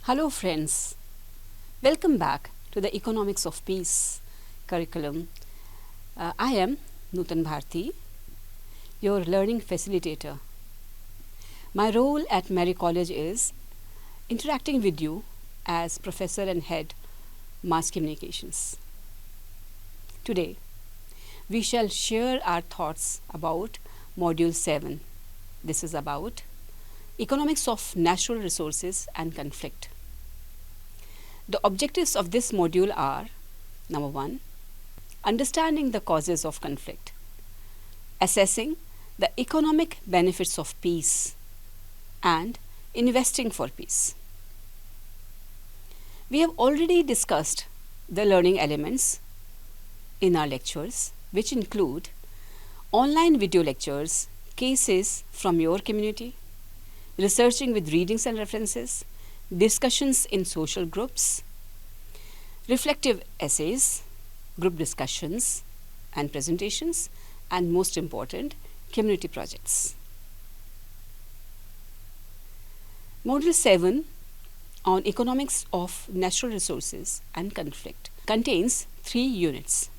Hello friends, welcome back to the Economics of Peace curriculum. I am Nutan Bharti, your learning facilitator. My role at MERI College is interacting with you as Professor and Head Mass Communications. Today, we shall share our thoughts about Module 7. This is about Economics of Natural Resources and Conflict. The objectives of this module are: number 1, understanding the causes of conflict, assessing the economic benefits of peace, and investing for peace. We have already discussed the learning elements in our lectures, which include online video lectures, cases from your community, researching with readings and references, discussions in social groups, reflective essays, group discussions and presentations, and most important, community projects. Module 7 on Economics of Natural Resources and Conflict contains 3 units: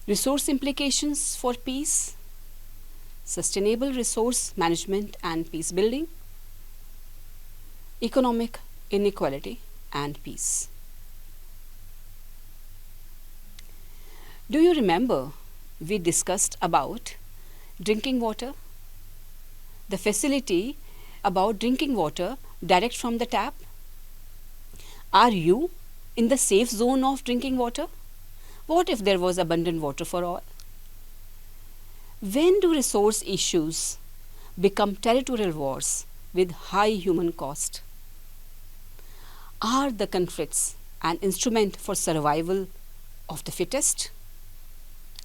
Resource Implications for Peace, Sustainable Resource Management and Peace Building, Economic Inequality and Peace. Do you remember we discussed about drinking water? The facility about drinking water direct from the tap? Are you in the safe zone of drinking water? What if there was abundant water for all? When do resource issues become territorial wars with high human cost? Are the conflicts an instrument for survival of the fittest?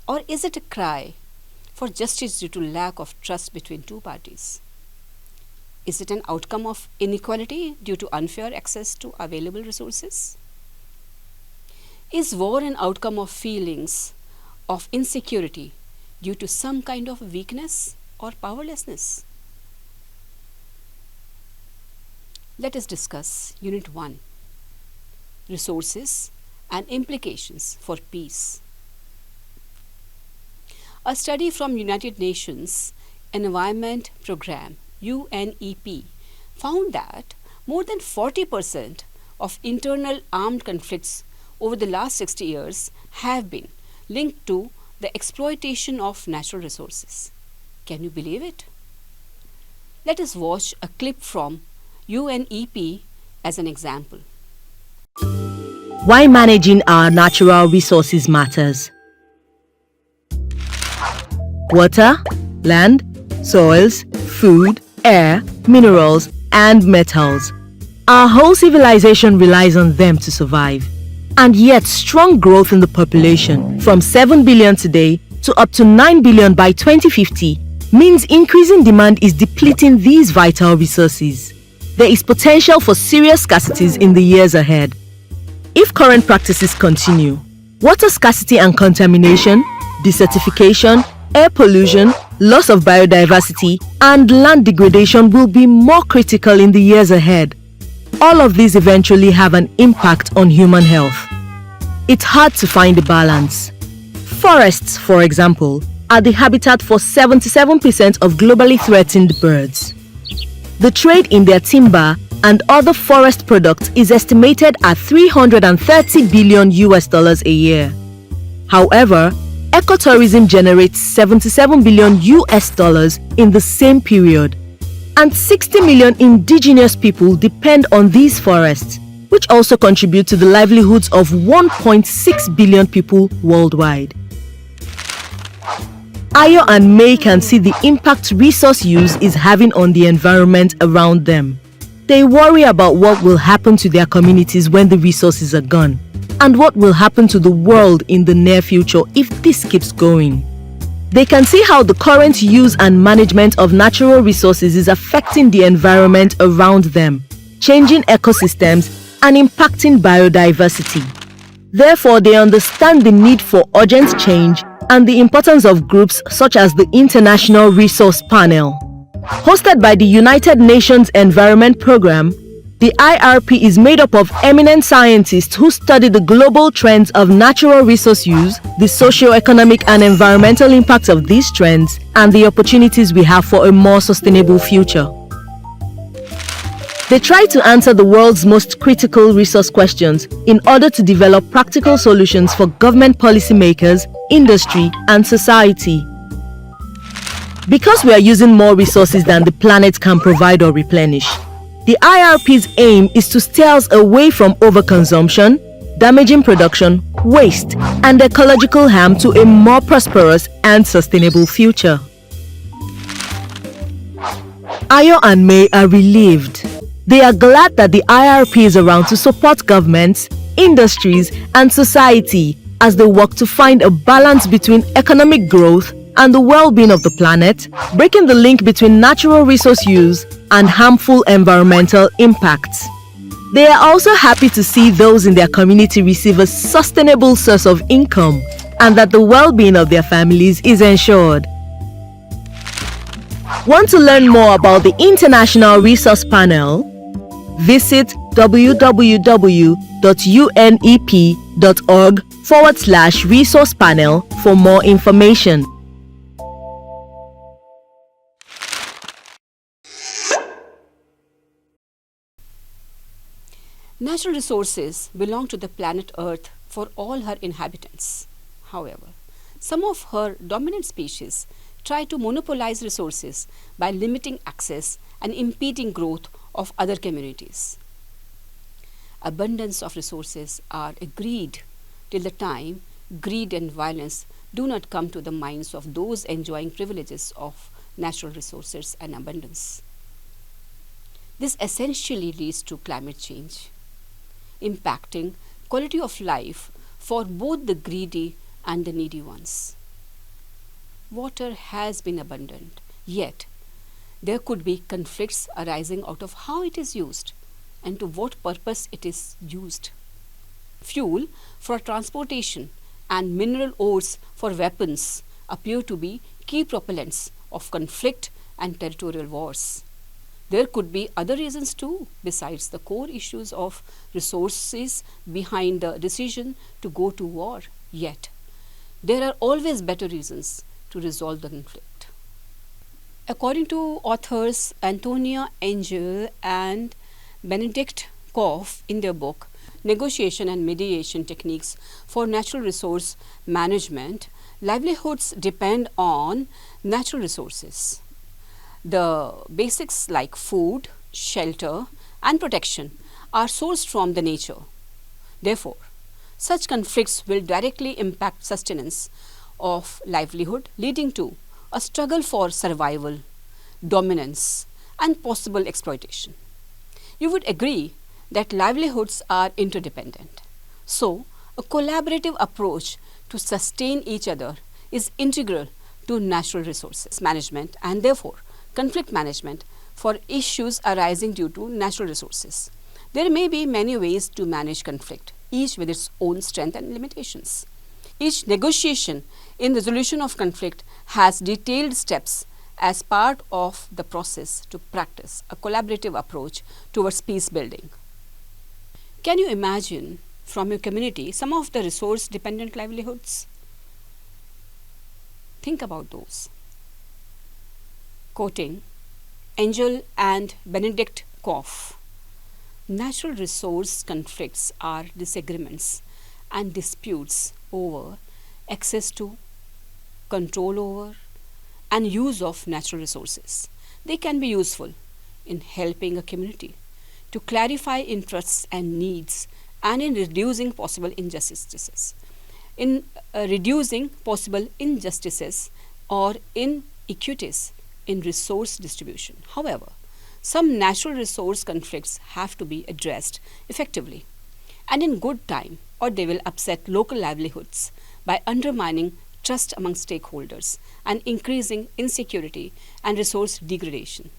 Or is it a cry for justice due to lack of trust between two parties? Is it an outcome of inequality due to unfair access to available resources? Is war an outcome of feelings of insecurity due to some kind of weakness or powerlessness? Let us discuss Unit 1, Resources and Implications for Peace. A study from United Nations Environment Programme, UNEP, found that more than 40% of internal armed conflicts over the last 60 years have been linked to the exploitation of natural resources. Can you believe it? Let us watch a clip from UNEP as an example. Why managing our natural resources matters. Water, land, soils, food, air, minerals, and metals. Our whole civilization relies on them to survive. And yet, strong growth in the population, from 7 billion today to up to 9 billion by 2050, means increasing demand is depleting these vital resources. There is potential for serious scarcities in the years ahead. If current practices continue, water scarcity and contamination, desertification, air pollution, loss of biodiversity, and land degradation will be more critical in the years ahead. All of these eventually have an impact on human health. It's hard to find a balance. Forests, for example, are the habitat for 77% of globally threatened birds. The trade in their timber and other forest products is estimated at $330 billion a year. However, ecotourism generates $77 billion in the same period, and 60 million indigenous people depend on these forests, which also contribute to the livelihoods of 1.6 billion people worldwide. Ayo and May can see the impact resource use is having on the environment around them. They worry about what will happen to their communities when the resources are gone, and what will happen to the world in the near future if this keeps going. They can see how the current use and management of natural resources is affecting the environment around them, changing ecosystems, and impacting biodiversity. Therefore, they understand the need for urgent change and the importance of groups such as the International Resource Panel. Hosted by the United Nations Environment Programme, The IRP is made up of eminent scientists who study the global trends of natural resource use, the socio-economic and environmental impacts of these trends, and the opportunities we have for a more sustainable future. They try to answer the world's most critical resource questions in order to develop practical solutions for government policymakers, industry, and society. Because we are using more resources than the planet can provide or replenish, the IRP's aim is to steer us away from overconsumption, damaging production, waste, and ecological harm to a more prosperous and sustainable future. Ayo and May are relieved. They are glad that the IRP is around to support governments, industries, and society as they work to find a balance between economic growth and the well-being of the planet, breaking the link between natural resource use and harmful environmental impacts. They are also happy to see those in their community receive a sustainable source of income and that the well-being of their families is ensured. Want to learn more about the International Resource Panel? Visit www.unep.org/resource panel for more information. Natural resources belong to the planet Earth for all her inhabitants. However, some of her dominant species try to monopolize resources by limiting access and impeding growth of other communities. Abundance of resources are agreed till the time greed and violence do not come to the minds of those enjoying privileges of natural resources and abundance. This essentially leads to climate change, impacting quality of life for both the greedy and the needy ones. Water has been abundant, yet there could be conflicts arising out of how it is used and to what purpose it is used. Fuel for transportation and mineral ores for weapons appear to be key propellants of conflict and territorial wars. There could be other reasons too, besides the core issues of resources behind the decision to go to war. Yet, there are always better reasons to resolve the conflict. According to authors Antonia Angel and Benedict Koff in their book, Negotiation and Mediation Techniques for Natural Resource Management, livelihoods depend on natural resources. The basics like food, shelter, and protection are sourced from the nature. Therefore, such conflicts will directly impact sustenance of livelihood, leading to a struggle for survival, dominance, and possible exploitation. You would agree that livelihoods are interdependent. So, a collaborative approach to sustain each other is integral to natural resources management and therefore conflict management for issues arising due to natural resources. There may be many ways to manage conflict, each with its own strengths and limitations. Each negotiation in resolution of conflict has detailed steps as part of the process to practice a collaborative approach towards peace building. Can you imagine from your community some of the resource dependent livelihoods? Think about those. Quoting Angel and Benedict Koff, natural resource conflicts are disagreements and disputes over access to, control over, and use of natural resources. They can be useful in helping a community to clarify interests and needs and in reducing possible injustices. Or inequities in resource distribution. However, some natural resource conflicts have to be addressed effectively and in good time, or they will upset local livelihoods by undermining trust among stakeholders and increasing insecurity and resource degradation.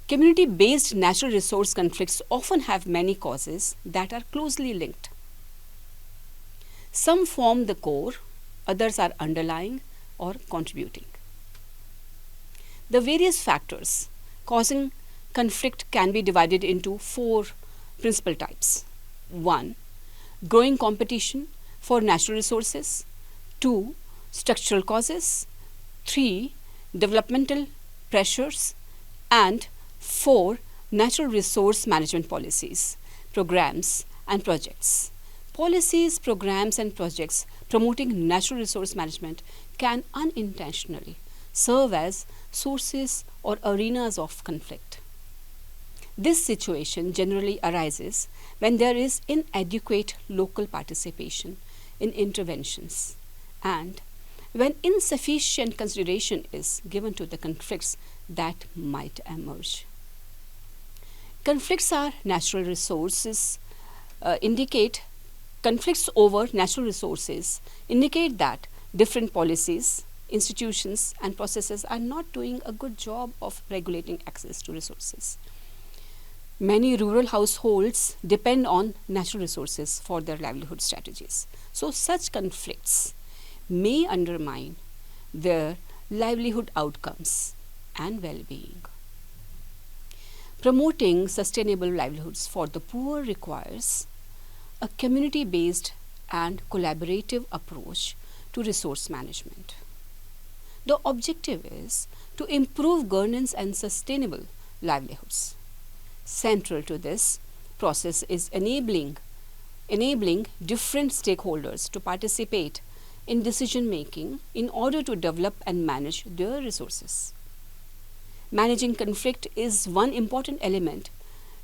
Community-based natural resource conflicts often have many causes that are closely linked. Some form the core, others are underlying or contributing. The various factors causing conflict can be divided into 4 principal types. 1. Growing competition for natural resources. 2. Structural causes. 3. Developmental pressures. And 4. Natural resource management policies, programs and projects. Policies, programs and projects promoting natural resource management can unintentionally serve as sources or arenas of conflict. This situation generally arises when there is inadequate local participation in interventions and when insufficient consideration is given to the conflicts that might emerge. Conflicts over natural resources indicate that different policies, institutions and processes are not doing a good job of regulating access to resources. Many rural households depend on natural resources for their livelihood strategies. So such conflicts may undermine their livelihood outcomes and well-being. Promoting sustainable livelihoods for the poor requires a community-based and collaborative approach to resource management. The objective is to improve governance and sustainable livelihoods. Central to this process is enabling different stakeholders to participate in decision making in order to develop and manage their resources. Managing conflict is one important element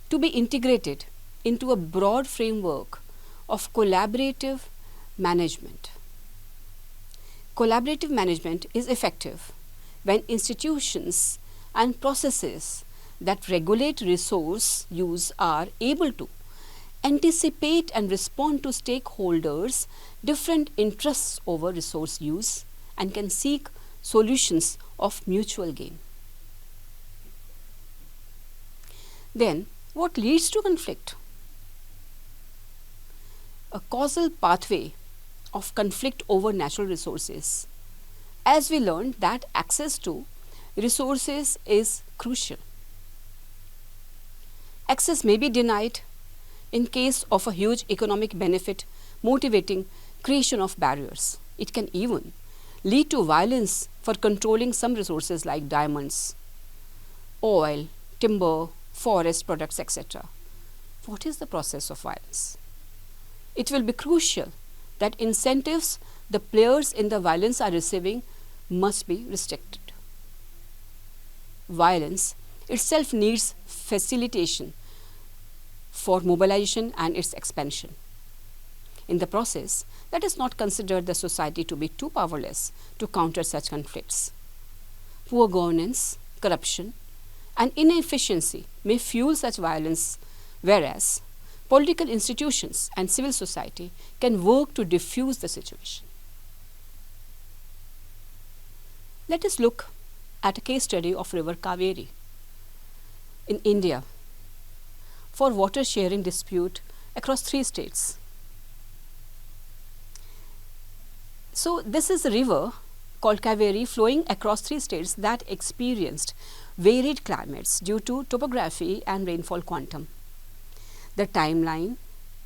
to be integrated into a broad framework of collaborative management. Collaborative management is effective when institutions and processes that regulate resource use are able to anticipate and respond to stakeholders' different interests over resource use and can seek solutions of mutual gain. Then, what leads to conflict? A causal pathway of conflict over natural resources. As we learned that access to resources is crucial. Access may be denied in case of a huge economic benefit motivating creation of barriers. It can even lead to violence for controlling some resources like diamonds, oil, timber, forest products, etc. What is the process of violence? It will be crucial that incentives the players in the violence are receiving must be restricted. Violence itself needs facilitation for mobilization and its expansion. In the process, let us not consider the society to be too powerless to counter such conflicts. Poor governance, corruption, and inefficiency may fuel such violence, whereas political institutions and civil society can work to diffuse the situation. Let us look at a case study of river Kaveri in India for water sharing dispute across 3 states. So this is a river called Kaveri flowing across 3 states that experienced varied climates due to topography and rainfall quantum. The timeline,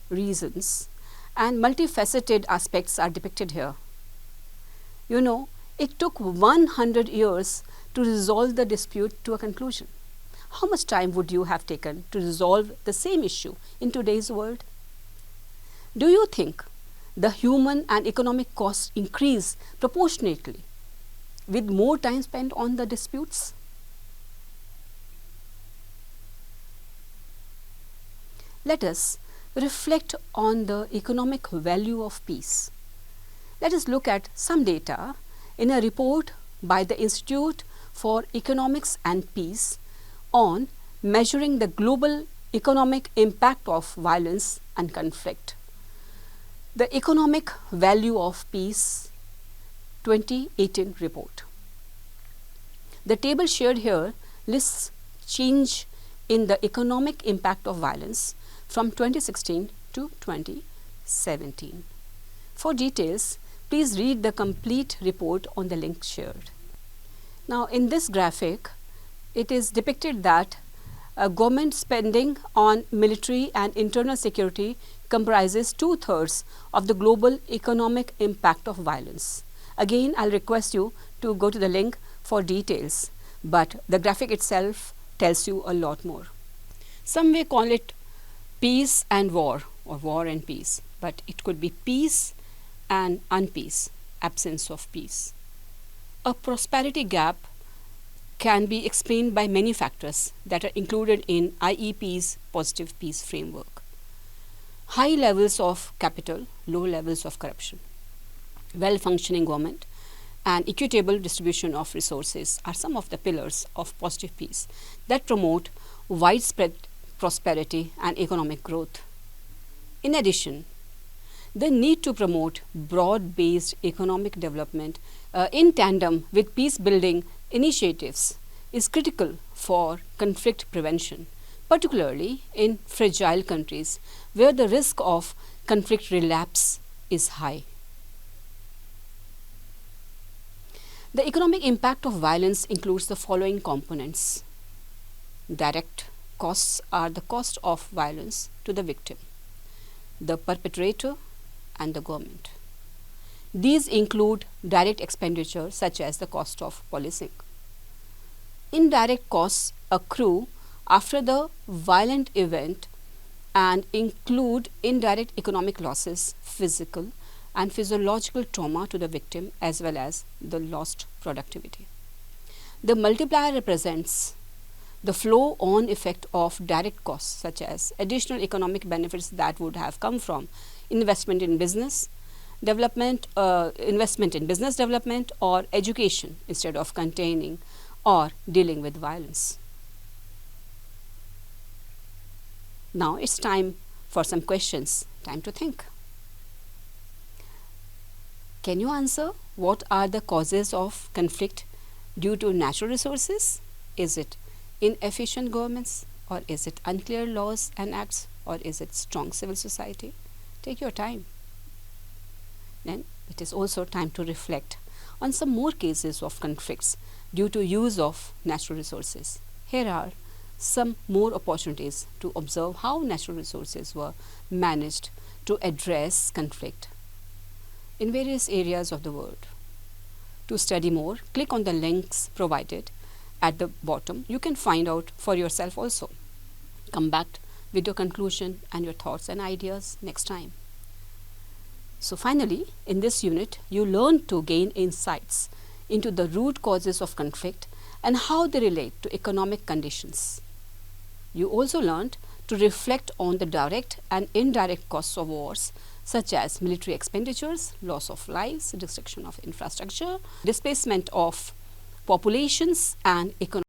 reasons, and multifaceted aspects are depicted here. You know, it took 100 years to resolve the dispute to a conclusion. How much time would you have taken to resolve the same issue in today's world? Do you think the human and economic costs increase proportionately with more time spent on the disputes? Let us reflect on the economic value of peace. Let us look at some data in a report by the Institute for Economics and Peace on measuring the global economic impact of violence and conflict. The Economic Value of Peace 2018 report. The table shared here lists change in the economic impact of violence from 2016 to 2017. For details, please read the complete report on the link shared. Now, in this graphic, it is depicted that Government spending on military and internal security comprises 2/3 of the global economic impact of violence. Again, I'll request you to go to the link for details, but the graphic itself tells you a lot more. Some may call it peace and war, or war and peace, but it could be peace and unpeace, absence of peace. A prosperity gap can be explained by many factors that are included in IEP's positive peace framework. High levels of capital, low levels of corruption, well-functioning government, and equitable distribution of resources are some of the pillars of positive peace that promote widespread prosperity and economic growth. In addition, the need to promote broad-based economic development in tandem with peace-building initiatives is critical for conflict prevention, particularly in fragile countries where the risk of conflict relapse is high. The economic impact of violence includes the following components. Direct costs are the cost of violence to the victim, the perpetrator, and the government. These include direct expenditure such as the cost of policing. Indirect costs accrue after the violent event and include indirect economic losses, physical and physiological trauma to the victim, as well as the lost productivity. The multiplier represents the flow-on effect of direct costs, such as additional economic benefits that would have come from investment in business development, or education instead of containing or dealing with violence. Now it's time for some questions, time to think. Can you answer what are the causes of conflict due to natural resources? Is it inefficient governments, or is it unclear laws and acts, or is it strong civil society? Take your time. Then it is also time to reflect on some more cases of conflicts due to use of natural resources. Here are some more opportunities to observe how natural resources were managed to address conflict in various areas of the world. To study more, click on the links provided at the bottom. You can find out for yourself also. Come back with your conclusion and your thoughts and ideas next time. So finally, in this unit, you learn to gain insights into the root causes of conflict and how they relate to economic conditions. You also learned to reflect on the direct and indirect costs of wars, such as military expenditures, loss of lives, destruction of infrastructure, displacement of populations, and economic